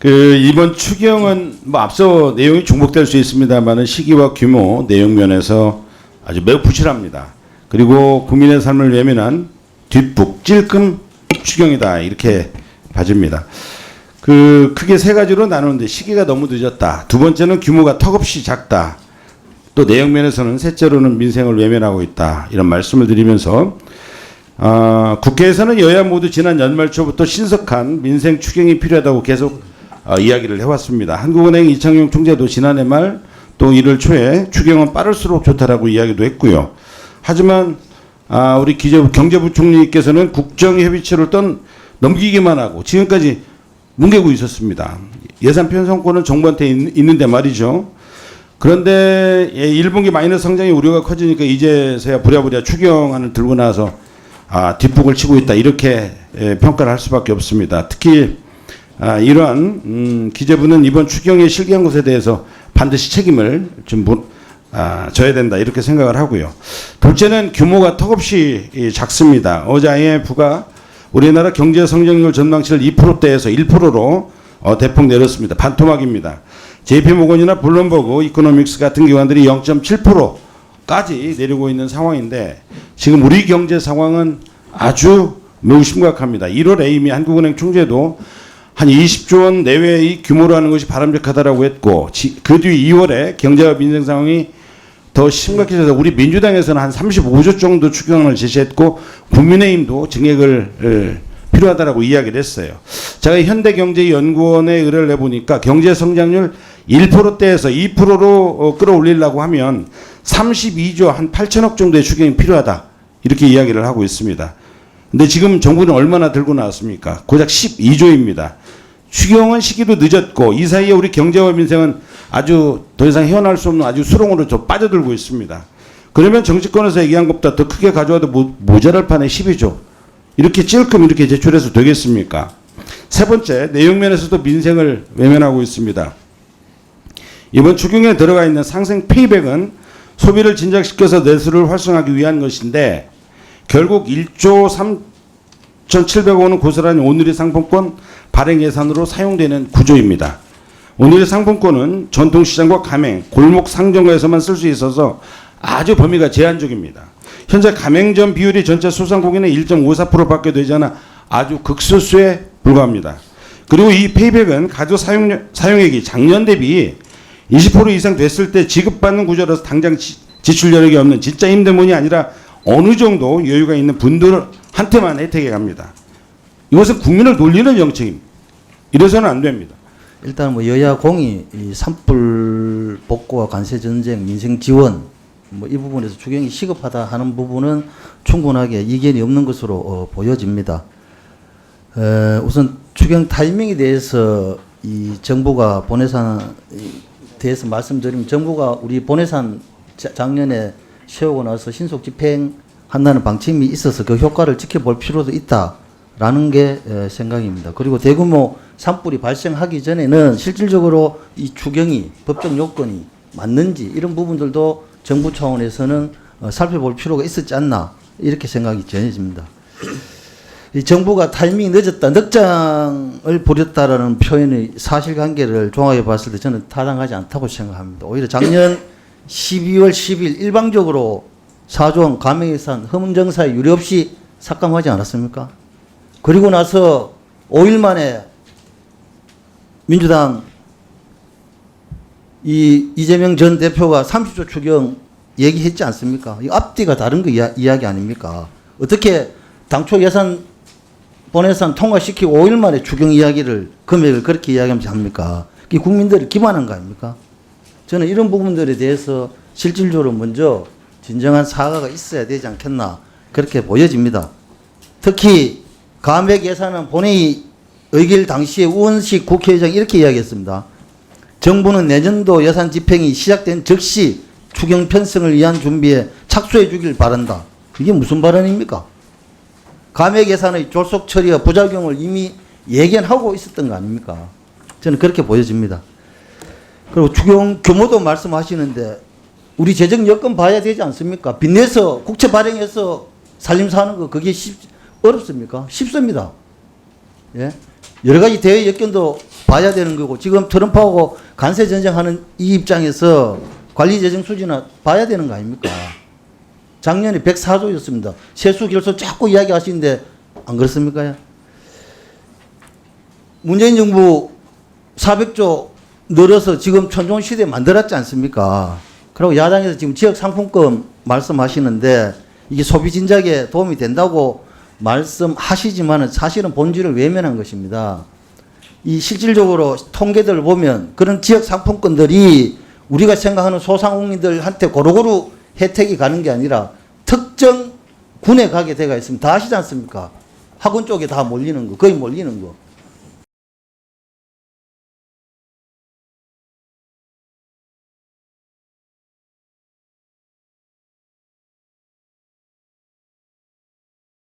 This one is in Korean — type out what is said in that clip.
이번 추경은 뭐 앞서 내용이 중복될 수 있습니다만은 시기와 규모, 내용 면에서 아주 매우 부실합니다. 그리고 국민의 삶을 외면한 뒷북, 찔끔 추경이다 이렇게 봐집니다. 크게 세 가지로 나누는데 시기가 너무 늦었다. 두 번째는 규모가 턱없이 작다. 또 내용 면에서는 셋째로는 민생을 외면하고 있다. 이런 말씀을 드리면서 국회에서는 여야 모두 지난 연말 초부터 신속한 민생 추경이 필요하다고 계속 이야기를 해왔습니다. 한국은행 이창용 총재도 지난해 말 또 1월 초에 추경은 빠를수록 좋다라고 이야기도 했고요. 하지만 우리 경제부총리께서는 국정협의체를 넘기기만 하고 지금까지 뭉개고 있었습니다. 예산 편성권은 정부한테 있는데 말이죠. 그런데 1분기 마이너스 성장의 우려가 커지니까 이제서야 부랴부랴 추경안을 들고 나서 뒷북을 치고 있다 이렇게 평가를 할 수밖에 없습니다. 특히 이러한 기재부는 이번 추경에 실기한 것에 대해서 반드시 책임을 좀 져야 된다 이렇게 생각을 하고요. 둘째는 규모가 턱없이 작습니다. 어제 IMF가 우리나라 경제 성장률 전망치를 2%대에서 1%로 대폭 내렸습니다. 반토막입니다. JP모건이나 블룸버그 이코노믹스 같은 기관들이 0.7%까지 내리고 있는 상황인데 지금 우리 경제 상황은 아주 매우 심각합니다. 1월에 이미 한국은행 총재도 한 20조 원 내외의 규모로 하는 것이 바람직하다라고 했고 그 뒤 2월에 경제와 민생 상황이 더 심각해져서 우리 민주당에서는 한 35조 정도 추경을 제시했고 국민의힘도 증액을 필요하다라고 이야기를 했어요. 제가 현대경제연구원에 의뢰를 해보니까 경제 성장률 1%대에서 2%로 끌어올리려고 하면 32조 한 8천억 정도의 추경이 필요하다 이렇게 이야기를 하고 있습니다. 근데 지금 정부는 얼마나 들고 나왔습니까? 고작 12조입니다. 추경은 시기도 늦었고 이 사이에 우리 경제와 민생은 아주 더 이상 헤어날 수 없는 아주 수렁으로 좀 빠져들고 있습니다. 그러면 정치권에서 얘기한 것보다 더 크게 가져와도 모자랄 판에 12조. 이렇게 찔끔 이렇게 제출해서 되겠습니까? 세 번째, 내용 면에서도 민생을 외면하고 있습니다. 이번 추경에 들어가 있는 상생 페이백은 소비를 진작시켜서 내수를 활성화하기 위한 것인데 결국 1조 3,700억 원은 고스란히 오늘의 상품권 발행 예산으로 사용되는 구조입니다. 오늘의 상품권은 전통시장과 가맹, 골목 상점가에서만 쓸 수 있어서 아주 범위가 제한적입니다. 현재 가맹점 비율이 전체 소상공인의 1.54%밖에 되지 않아 아주 극소수에 불과합니다. 그리고 이 페이백은 가족 사용액이 작년 대비 20% 이상 됐을 때 지급받는 구조라서 당장 지출 여력이 없는 진짜 힘든 분이 아니라 어느 정도 여유가 있는 분들한테만 혜택이 갑니다. 이것은 국민을 놀리는 정책입니다. 이래서는 안 됩니다. 일단 뭐 여야 공이 이 산불 복구와 관세 전쟁, 민생 지원 뭐 이 부분에서 추경이 시급하다 하는 부분은 충분하게 이견이 없는 것으로 보여집니다. 우선 추경 타이밍에 대해서 이 정부가 본예산에 대해서 말씀드리면 정부가 우리 본예산 작년에 세우고 나서 신속 집행한다는 방침이 있어서 그 효과를 지켜볼 필요도 있다라는 게 생각입니다. 그리고 대규모 산불이 발생하기 전에는 실질적으로 이 추경이 법적 요건이 맞는지 이런 부분들도 정부 차원에서는 살펴볼 필요가 있었지 않나 이렇게 생각이 전해집니다. 이 정부가 타이밍이 늦었다, 늑장을 부렸다라는 표현의 사실관계를 종합해 봤을 때 저는 타당하지 않다고 생각합니다. 오히려 작년 12월 10일 일방적으로 4조 원 가맹예산 허문정사에 유례 없이 삭감하지 않았습니까? 그리고 나서 5일 만에 민주당 이재명 전 대표가 30조 추경 얘기했지 않습니까? 이 앞뒤가 다른 거 이야기 아닙니까? 어떻게 당초 본예산 통과시키고 5일 만에 추경 이야기를 금액을 그렇게 이야기하면서 합니까? 이 국민들이 기만한 거 아닙니까? 저는 이런 부분들에 대해서 실질적으로 먼저 진정한 사과가 있어야 되지 않겠나 그렇게 보여집니다. 특히 감액 예산은 본회의 의결 당시에 우원식 국회의장이 이렇게 이야기했습니다. 정부는 내년도 예산 집행이 시작된 즉시 추경 편성을 위한 준비에 착수해 주길 바란다. 이게 무슨 발언입니까? 감액 예산의 졸속 처리와 부작용을 이미 예견하고 있었던 거 아닙니까? 저는 그렇게 보여집니다. 그리고 추경 규모도 말씀하시는데 우리 재정 여건 봐야 되지 않습니까? 빚내서 국채 발행해서 살림사는 거 그게 어렵습니까? 쉽습니다. 예? 여러 가지 대외 여건도 봐야 되는 거고 지금 트럼프하고 관세 전쟁하는 이 입장에서 관리 재정 수준은 봐야 되는 거 아닙니까? 작년에 104조였습니다. 세수 결소 자꾸 이야기하시는데 안 그렇습니까? 문재인 정부 400조 늘어서 지금 천종 시대 만들었지 않습니까? 그리고 야당에서 지금 지역 상품권 말씀하시는데 이게 소비 진작에 도움이 된다고 말씀하시지만은 사실은 본질을 외면한 것입니다. 이 실질적으로 통계들을 보면 그런 지역 상품권들이 우리가 생각하는 소상공인들한테 고루고루 혜택이 가는 게 아니라 특정 군에 가게 돼가 있으면 다 아시지 않습니까? 학원 쪽에 다 몰리는 거, 거의 몰리는 거.